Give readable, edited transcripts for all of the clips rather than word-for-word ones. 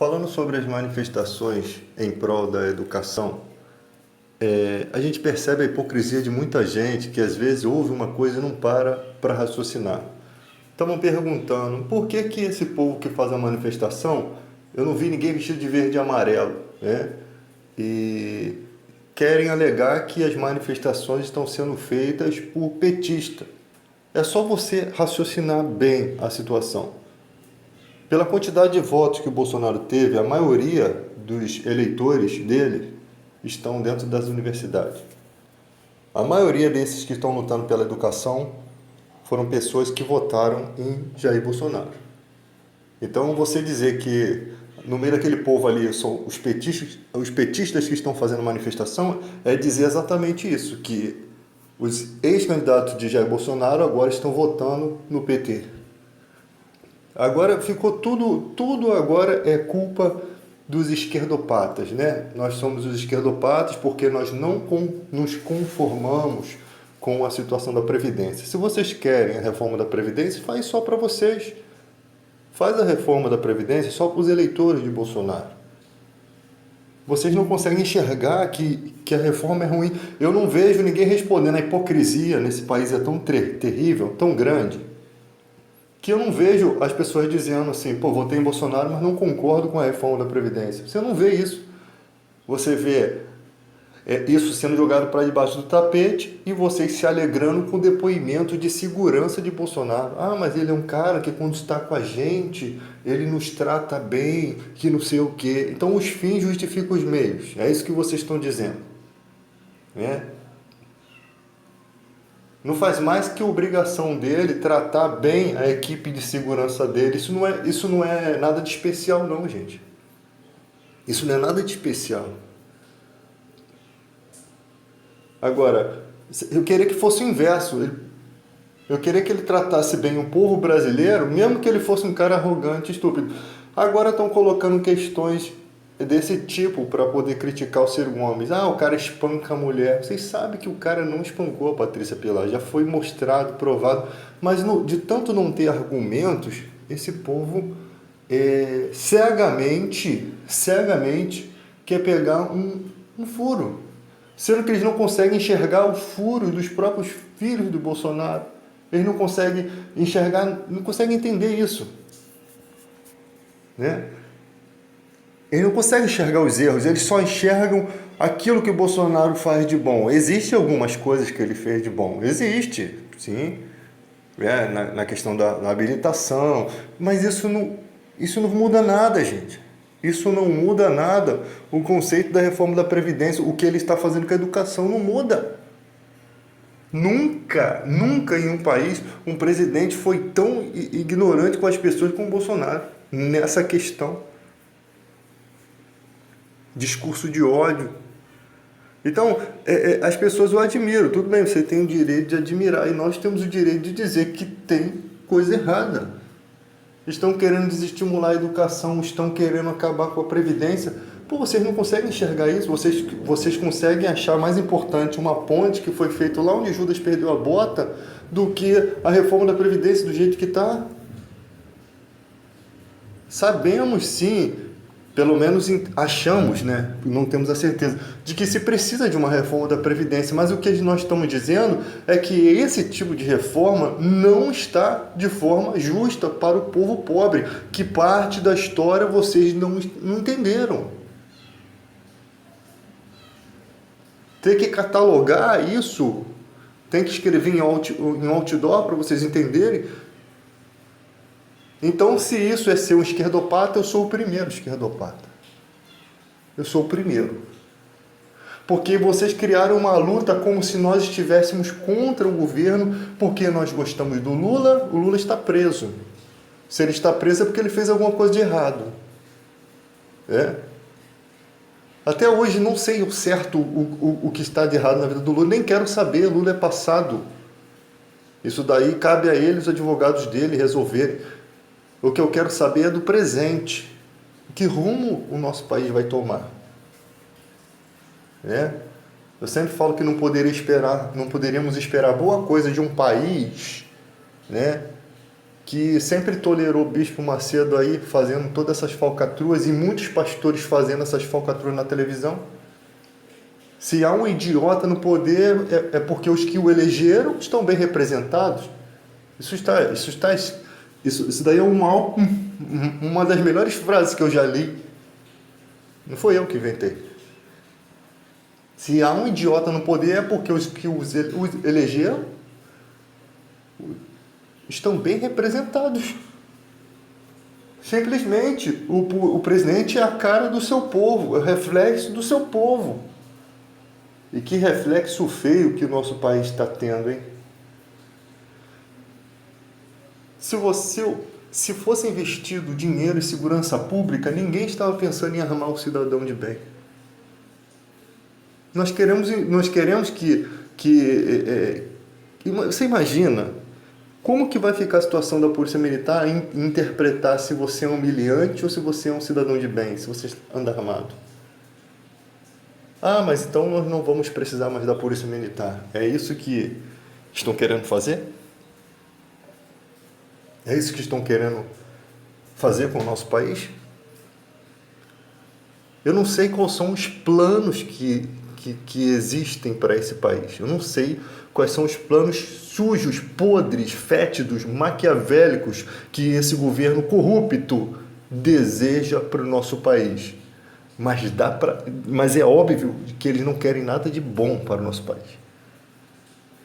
Falando sobre as manifestações em prol da educação, a gente percebe a hipocrisia de muita gente que às vezes ouve uma coisa e não para raciocinar. Estavam perguntando por que que esse povo que faz a manifestação, eu não vi ninguém vestido de verde e amarelo, né? E querem alegar que as manifestações estão sendo feitas por petista. É só você raciocinar bem a situação. Pela quantidade de votos que o Bolsonaro teve, a maioria dos eleitores dele estão dentro das universidades. A maioria desses que estão lutando pela educação foram pessoas que votaram em Jair Bolsonaro. Então, você dizer que no meio daquele povo ali são os petistas que estão fazendo manifestação, é dizer exatamente isso, que os ex-candidatos de Jair Bolsonaro agora estão votando no PT. Agora ficou tudo agora é culpa dos esquerdopatas, né? Nós somos os esquerdopatas porque nós não nos conformamos com a situação da Previdência. Se vocês querem a reforma da Previdência, faz só para vocês. Faz a reforma da Previdência só para os eleitores de Bolsonaro. Vocês não conseguem enxergar que a reforma é ruim. Eu não vejo ninguém respondendo. A hipocrisia nesse país é tão terrível, tão grande, que eu não vejo as pessoas dizendo assim, pô, votei em Bolsonaro, mas não concordo com a reforma da Previdência. Você não vê isso. Você vê isso sendo jogado para debaixo do tapete e vocês se alegrando com o depoimento de segurança de Bolsonaro. Ah, mas ele é um cara que quando está com a gente, ele nos trata bem, que não sei o quê. Então os fins justificam os meios. É isso que vocês estão dizendo. Né? Não faz mais que obrigação dele tratar bem a equipe de segurança dele. Isso não é nada de especial não, gente. Isso não é nada de especial. Agora, eu queria que fosse o inverso. Eu queria que ele tratasse bem o povo brasileiro, mesmo que ele fosse um cara arrogante e estúpido. Agora estão colocando questões desse tipo para poder criticar o Ciro Gomes. Ah, o cara espanca a mulher. Vocês sabem que o cara não espancou a Patrícia Pilar. Já foi mostrado, provado. Mas de tanto não ter argumentos, esse povo cegamente quer pegar um furo. Sendo que eles não conseguem enxergar o furo dos próprios filhos do Bolsonaro. Eles não conseguem enxergar, não conseguem entender isso. Né? Eles não conseguem enxergar os erros, eles só enxergam aquilo que o Bolsonaro faz de bom. Existem algumas coisas que ele fez de bom. Existe, sim. Na questão da habilitação. Mas isso não muda nada, gente. Isso não muda nada. O conceito da reforma da Previdência, o que ele está fazendo com a educação, não muda. Nunca em um país um presidente foi tão ignorante com as pessoas como o Bolsonaro nessa questão. Discurso de ódio. Então, as pessoas o admiram. Tudo bem, você tem o direito de admirar e nós temos o direito de dizer que tem coisa errada. Estão querendo desestimular a educação, estão querendo acabar com a Previdência. Pô, vocês não conseguem enxergar isso? Vocês conseguem achar mais importante uma ponte que foi feita lá onde Judas perdeu a bota do que a reforma da Previdência do jeito que está? Sabemos sim, pelo menos achamos, né? Não temos a certeza, de que se precisa de uma reforma da Previdência, mas o que nós estamos dizendo é que esse tipo de reforma não está de forma justa para o povo pobre, que parte da história vocês não entenderam. Tem que catalogar isso, tem que escrever em outdoor para vocês entenderem. Então, se isso é ser um esquerdopata, eu sou o primeiro esquerdopata. Eu sou o primeiro. Porque vocês criaram uma luta como se nós estivéssemos contra o governo, porque nós gostamos do Lula, o Lula está preso. Se ele está preso é porque ele fez alguma coisa de errado. Até hoje não sei o certo o que está de errado na vida do Lula, nem quero saber, Lula é passado. Isso daí cabe a eles, os advogados dele, resolverem. O que eu quero saber é do presente. Que rumo o nosso país vai tomar? Eu sempre falo que não poderíamos esperar boa coisa de um país, que sempre tolerou o Bispo Macedo aí fazendo todas essas falcatruas e muitos pastores fazendo essas falcatruas na televisão? Se há um idiota no poder, é porque os que o elegeram estão bem representados. Isso daí é uma das melhores frases que eu já li. Não foi eu que inventei. Se há um idiota no poder, é porque os que os elegeram estão bem representados. Simplesmente, o presidente é a cara do seu povo, é o reflexo do seu povo. E que reflexo feio que o nosso país está tendo, hein? Se fosse investido dinheiro em segurança pública, ninguém estava pensando em armar o cidadão de bem. Nós queremos que você imagina como que vai ficar a situação da Polícia Militar em interpretar se você é um humilhante ou se você é um cidadão de bem, se você anda armado. Ah, mas então nós não vamos precisar mais da Polícia Militar. É isso que estão querendo fazer? É isso que estão querendo fazer com o nosso país? Eu não sei quais são os planos que existem para esse país. Eu não sei quais são os planos sujos, podres, fétidos, maquiavélicos que esse governo corrupto deseja para o nosso país. Mas é óbvio que eles não querem nada de bom para o nosso país.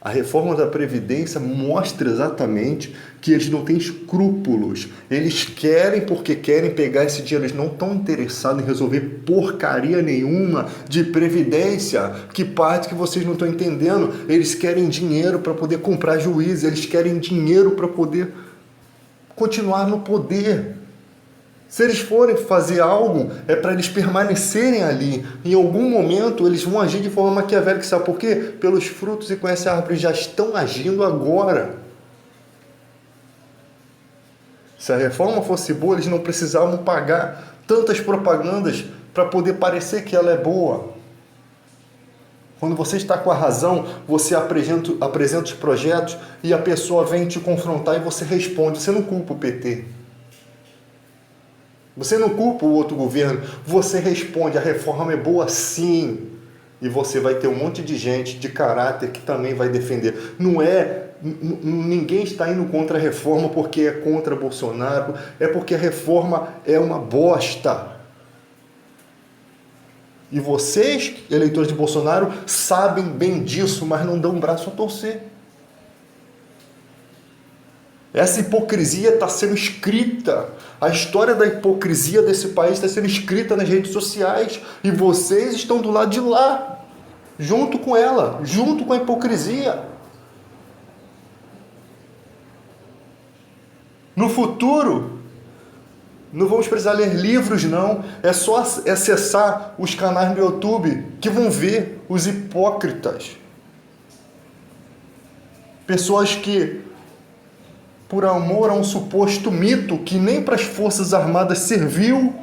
A reforma da Previdência mostra exatamente que eles não têm escrúpulos. Eles querem porque querem pegar esse dinheiro. Eles não estão interessados em resolver porcaria nenhuma de Previdência. Que parte que vocês não estão entendendo? Eles querem dinheiro para poder comprar juízes. Eles querem dinheiro para poder continuar no poder. Se eles forem fazer algo, é para eles permanecerem ali. Em algum momento, eles vão agir de forma maquiavélica. Sabe por quê? Pelos frutos e conhece a árvore, já estão agindo agora. Se a reforma fosse boa, eles não precisavam pagar tantas propagandas para poder parecer que ela é boa. Quando você está com a razão, você apresenta os projetos e a pessoa vem te confrontar e você responde. Você não culpa o PT. Você não culpa o outro governo, você responde, a reforma é boa sim. E você vai ter um monte de gente de caráter que também vai defender. Ninguém está indo contra a reforma porque é contra Bolsonaro, é porque a reforma é uma bosta. E vocês, eleitores de Bolsonaro, sabem bem disso, mas não dão um braço a torcer. Essa hipocrisia está sendo escrita. A história da hipocrisia desse país está sendo escrita nas redes sociais. E vocês estão do lado de lá, junto com ela, junto com a hipocrisia. No futuro, não vamos precisar ler livros, não. É só acessar os canais do YouTube que vão ver os hipócritas. Pessoas que, por amor a um suposto mito que nem para as Forças Armadas serviu.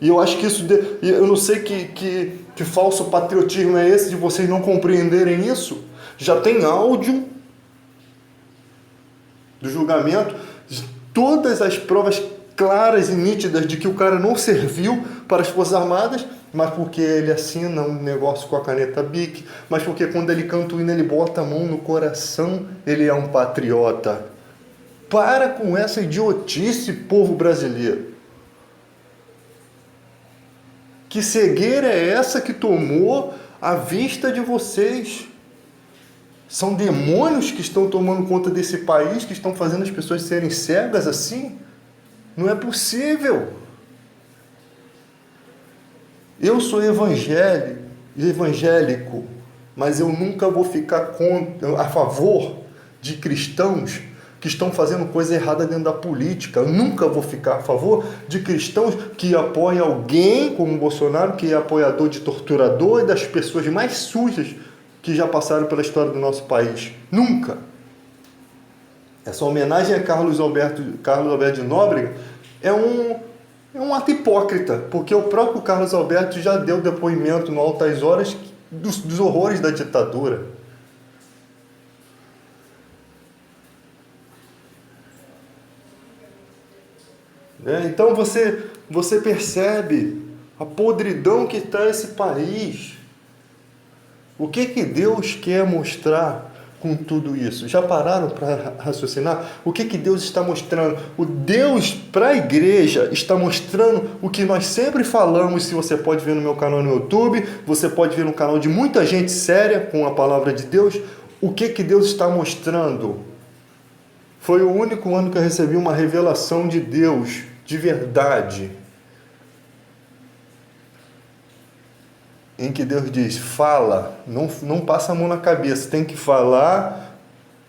E eu acho que isso... Eu não sei que falso patriotismo é esse de vocês não compreenderem isso. Já tem áudio do julgamento, todas as provas claras e nítidas de que o cara não serviu para as Forças Armadas, mas porque ele assina um negócio com a caneta Bic, mas porque quando ele canta o hino ele bota a mão no coração, ele é um patriota. Para com essa idiotice, povo brasileiro. Que cegueira é essa que tomou a vista de vocês? São demônios que estão tomando conta desse país, que estão fazendo as pessoas serem cegas assim? Não é possível. Eu sou evangélico, mas eu nunca vou ficar a favor de cristãos que estão fazendo coisa errada dentro da política. Eu nunca vou ficar a favor de cristãos que apoiam alguém como o Bolsonaro, que é apoiador de torturador e das pessoas mais sujas que já passaram pela história do nosso país. Nunca. Essa homenagem a Carlos Alberto de Nóbrega é um ato hipócrita, porque o próprio Carlos Alberto já deu depoimento no Altas Horas dos horrores da ditadura. né? Então você percebe a podridão que está esse país. O que Deus quer mostrar com tudo isso? Já pararam para raciocinar? O que Deus está mostrando? O Deus para a igreja está mostrando o que nós sempre falamos. Se você pode ver no meu canal no YouTube, você pode ver no canal de muita gente séria com a palavra de Deus. O que Deus está mostrando? Foi o único ano que eu recebi uma revelação de Deus, de verdade, em que Deus diz, fala, não passa a mão na cabeça, tem que falar,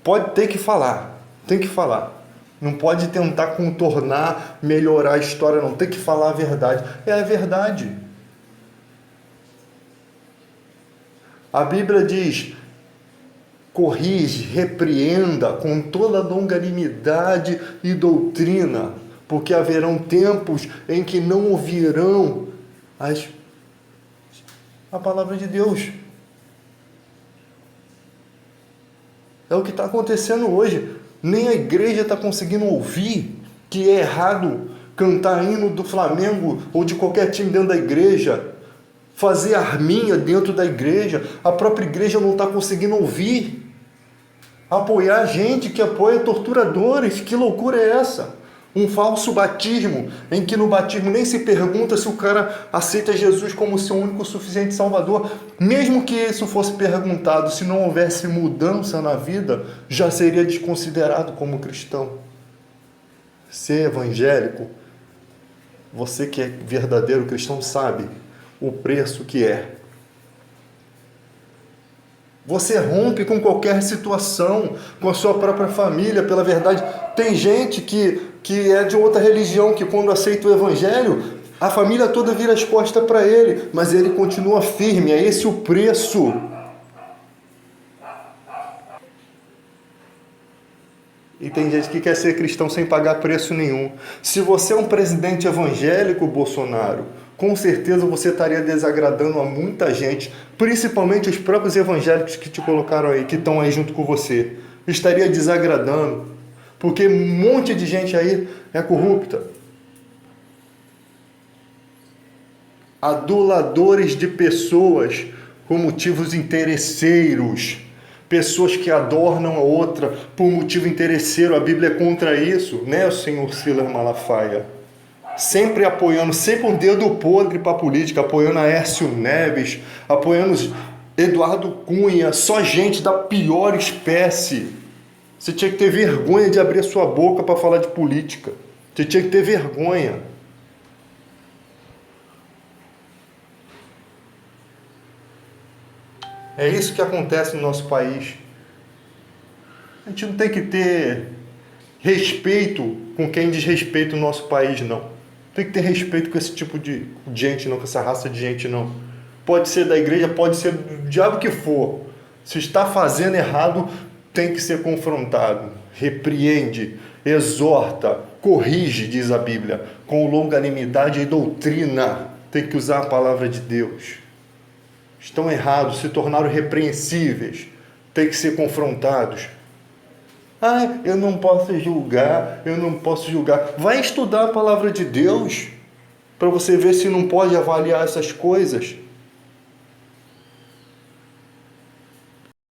pode ter que falar, tem que falar. Não pode tentar contornar, melhorar a história, não, tem que falar a verdade. É a verdade. A Bíblia diz, corrige, repreenda com toda longanimidade e doutrina, porque haverão tempos em que não ouvirão a palavra de Deus. É o que está acontecendo hoje. Nem a igreja está conseguindo ouvir que é errado cantar hino do Flamengo ou de qualquer time dentro da igreja, fazer arminha dentro da igreja. A própria igreja não está conseguindo ouvir, apoiar gente que apoia torturadores. Que loucura é essa? Um falso batismo, em que no batismo nem se pergunta se o cara aceita Jesus como seu único suficiente salvador. Mesmo que isso fosse perguntado, se não houvesse mudança na vida, já seria desconsiderado como cristão. Ser evangélico, você que é verdadeiro cristão sabe o preço que é. Você rompe com qualquer situação, com a sua própria família, pela verdade. Tem gente que é de outra religião, que quando aceita o evangelho, a família toda vira as costas para ele, mas ele continua firme. É esse o preço. E tem gente que quer ser cristão sem pagar preço nenhum. Se você é um presidente evangélico, Bolsonaro, com certeza você estaria desagradando a muita gente, principalmente os próprios evangélicos que te colocaram aí, que estão aí junto com você. Estaria desagradando, porque um monte de gente aí é corrupta. Aduladores de pessoas com motivos interesseiros. Pessoas que adornam a outra por motivo interesseiro. A Bíblia é contra isso, né, o senhor Silas Malafaia? Sempre apoiando, sempre um dedo podre para a política, apoiando Aécio Neves, apoiando Eduardo Cunha, só gente da pior espécie. Você tinha que ter vergonha de abrir a sua boca para falar de política. Você tinha que ter vergonha. É isso que acontece no nosso país. A gente não tem que ter respeito com quem desrespeita o nosso país, não. Tem que ter respeito com esse tipo de gente, não, com essa raça de gente, não. Pode ser da igreja, pode ser do diabo que for. Se está fazendo errado, tem que ser confrontado. Repreende, exorta, corrige, diz a Bíblia, com longanimidade e doutrina. Tem que usar a palavra de Deus. Estão errados, se tornaram repreensíveis, tem que ser confrontados. Eu não posso julgar, Vai estudar a palavra de Deus, para você ver se não pode avaliar essas coisas.